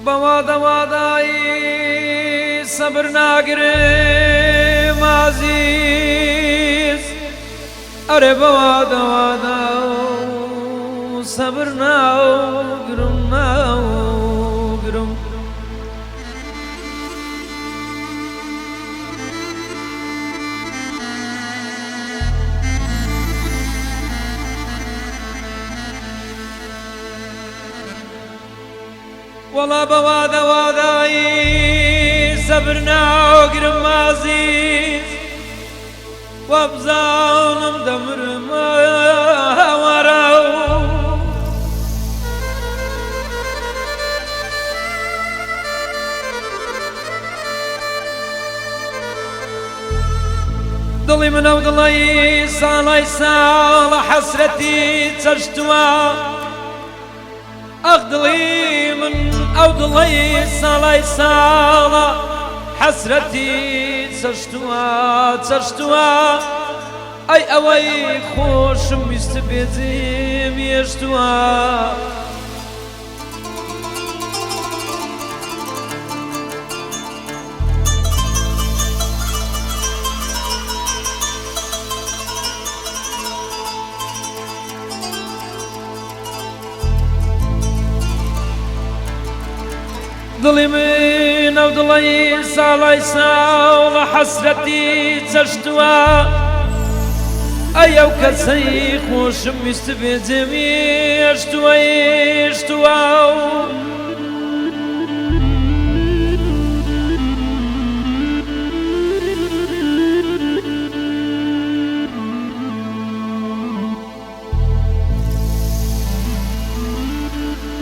بوادای صبر نگرم عزیز اره بوادا صبر نگرم والله بوادای صبر نگرم عزیز وابزانم دمرم ورا ضلي من ودلي صالي سال حسرتي تشتوى أغدلي من أودلي صالي سال حسرتي تشتوى أي أوي خوش مستبيتي يشتوى ضلي من ودلي صالي سال حسرتي تشتوى أيو كسي خوش مستبيتم يشتوى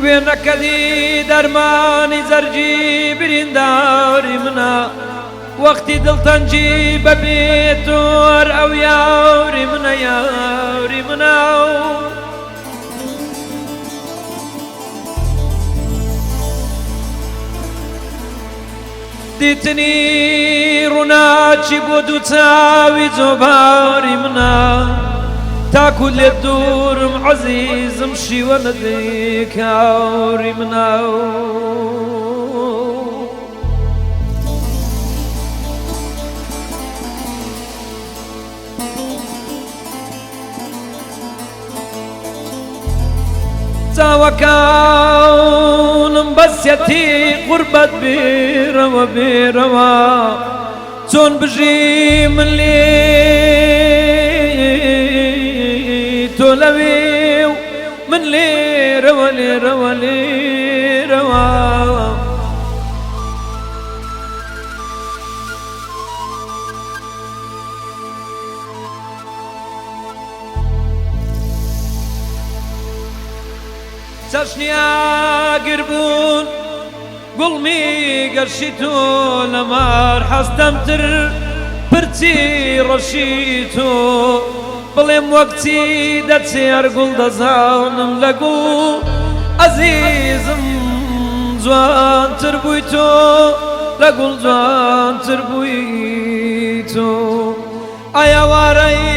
وينك دي درماني زرجي برينداري منا وقتي دلتن جيب بيتور او ياوري منا ديتني روناتشي بودو تاوي زوباري منا تاكل الدور عزيز امشي ولديك عوري مناو تاوكاون بسيتي قربت بيروا تون بجي من لي تولوي من لي روا تشنيا قربون قلمي قرشيتو لمار حستمتر برتي رشيتو بلیم وقتی دتیر گل دزانم لگو عزیزم جوان تر بوی تو لگل جوان تر بوی تو آیا واری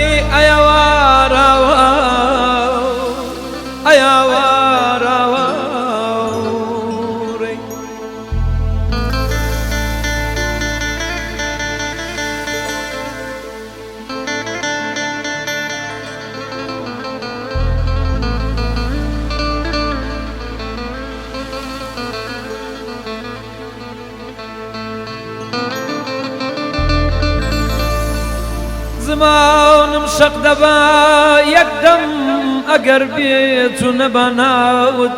زمانم شق دبا يقدم اگر بيت نبناود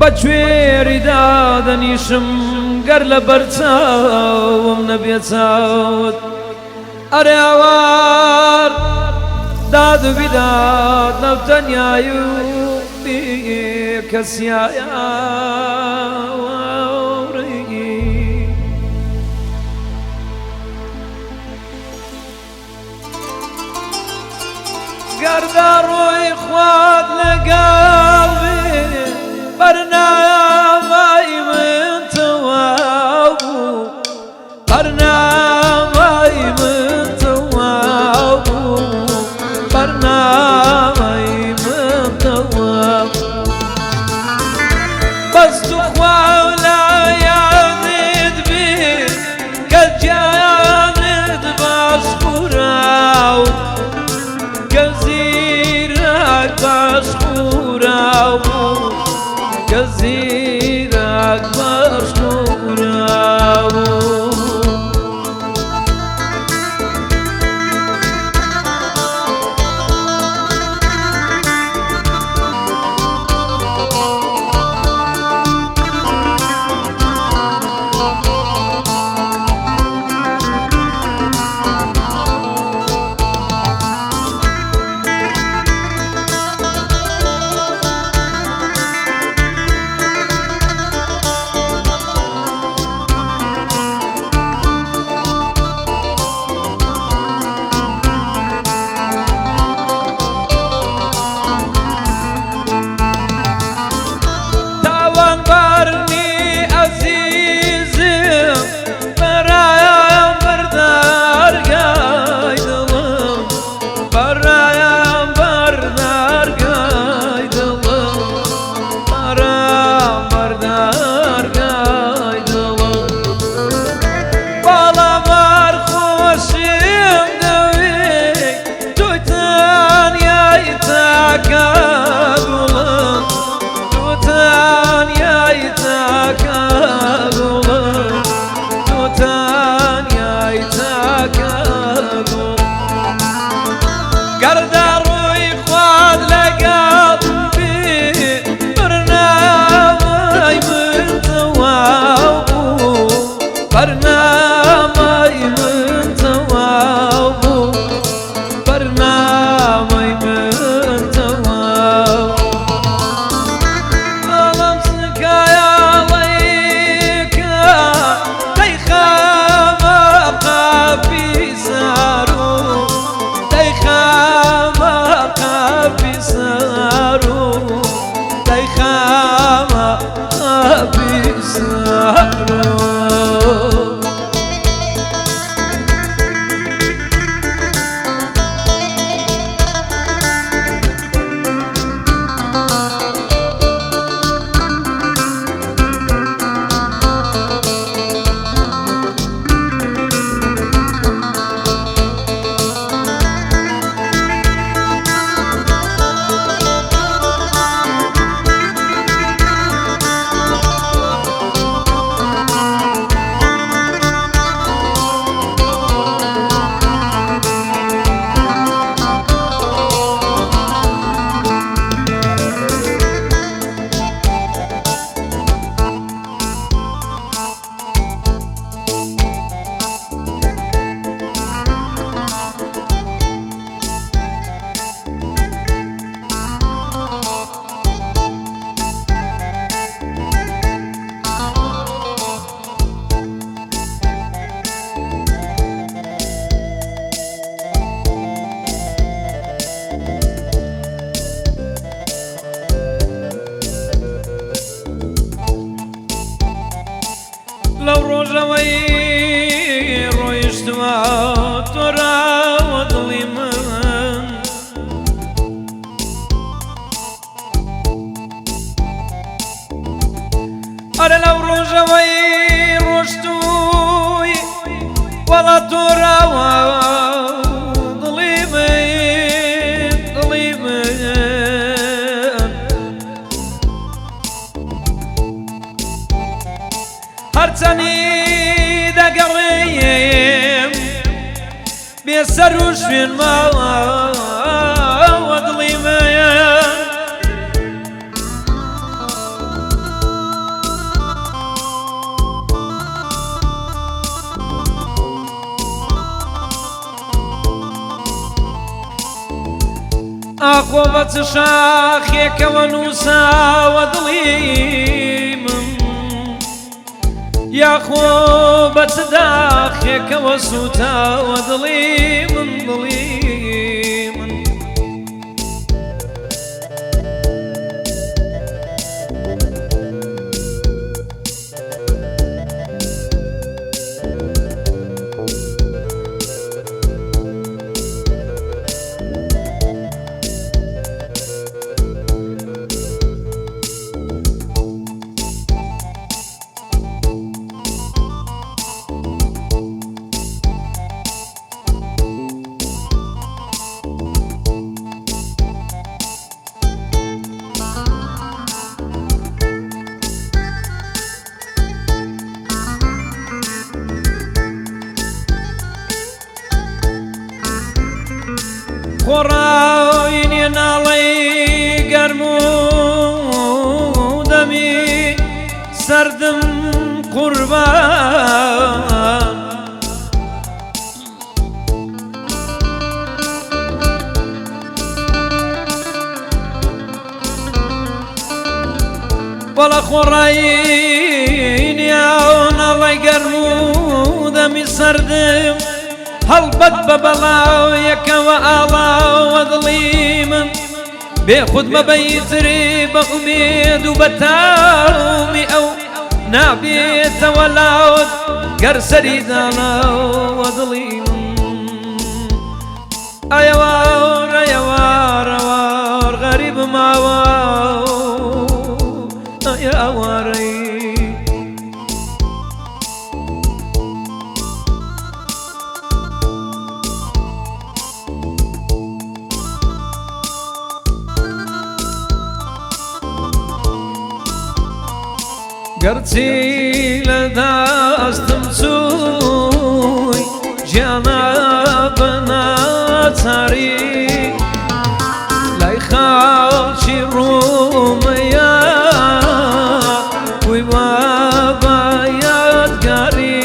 بجويري دادنيشم قرل برتاوم نبيتاود أريوار داد بداد نبتن يايو بيكس يا قردار وإخوات لقلبي برنامج من توابو برنامج من توابو برنامج من توابو بس تخوان ڕۆژەوەی ڕۆیشتوە تۆراوە دڵی من ئەرە لەو ڕۆژەوەی ڕۆشتووی وەڵا تۆراوە دڵی من دڵی من هەرچەندی دەگەڕێم بێسەر و شوێنماوە دڵی من ئاخۆ بە چ شاخێکەوە نووساوە دڵی من یاخۆ بە چ داخێکەوە سوتاوە دڵی من دڵی من خۆڕاوینێ ناڵەی گەرم و دەمی سەردم قوربان وەڵا خۆڕاوینێ ناڵەی گەرم و دەمی سەردم هەڵبەت بە بەڵاویەکەوە ئاڵاوە دڵی من بێخود مەبەیتری بە ئومێد و بە تاومی ئەو نابێتەوە لاوت گەر سەری داڵاوە دڵی من ئەیەوار ئەیەوار ئەوار غەریب ماوە ئەیەوارەی گەرچی لە دەستم چووی گیانە بە ناچاری لای خەڵکی ڕوومەیە وی وا بە یادگاری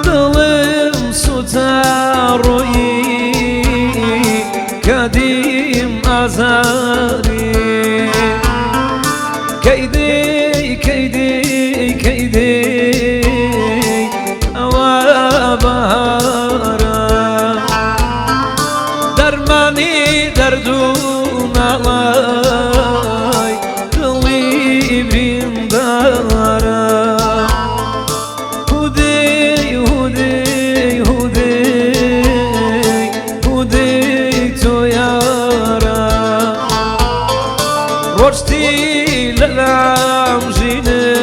دڵم سوتە ڕۆیی کە دیم ئازاری كيدي أوا بهارا درماني دردون الله قلبي دارا هودي هودي هودي هودي تو يارا رشتي للعم جيني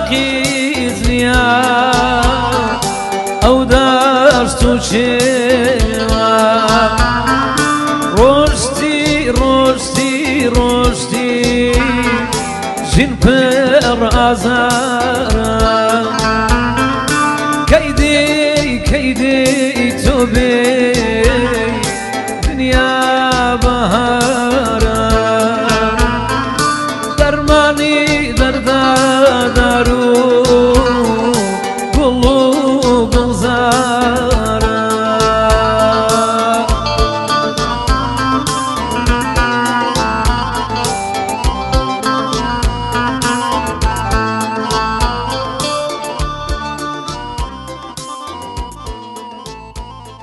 خيزنيا أو داشتو شيوا روشتي روشتي روشتي جن بر آزارا كيدي كيدي تو بي